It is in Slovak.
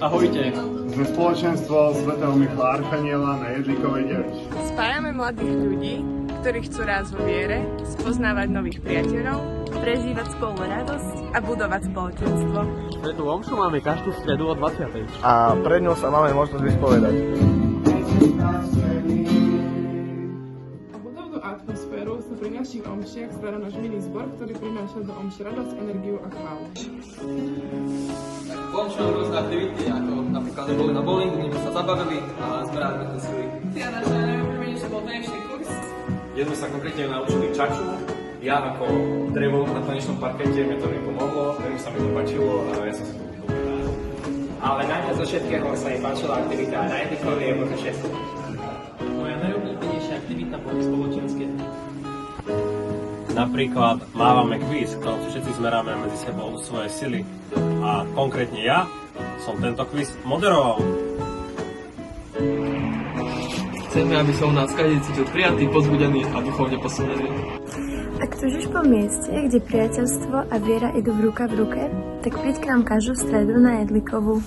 Ahojte. Sme spoločenstvo svätého Michaela Archaniela na Jedlikovej 9. Spájame mladých ľudí, ktorí chcú rásť vo viere, spoznávať nových priateľov, prežívať spolu radosť a budovať spoločenstvo. Svetú omšu máme každú stredu o 20. A pred ňou sa máme možnosť vyspovedať. Budovnú atmosféru sa pri našich omšiach stará náš mini zbor, ktorý prináša do omši radosť, energiu a chválu. V omši máme rôzne aktivity, ako napríklad sme boli na bowlingu, kde sme sa zabavili a zberali sme tie sily. Ja naša najobľúbenejšia bol tanečný kurz, kde sme sa konkrétne naučili čaču. Ja ako drevo na tanečnom parkete, mi to pomohlo, veľmi sa mi to páčilo a ja som sa to vychopil. Ale najviac zo všetkého sa mi páčila aktivita na Jedlikovej je možno všetko. Moja najobľúbenejšia aktivita boli spoločenské. Napríklad mávame kvíz, v ktorom si všetci zmeráme medzi sebou svoje sily. A konkrétne ja som tento kvíz moderoval. Chceme, aby sa u nás každý cítil prijatý, pozbudený a duchovne posunený. Ak túžiš po mieste, kde priateľstvo a viera idú ruka v ruke, tak príď k nám každú stredu na Jedlikovú.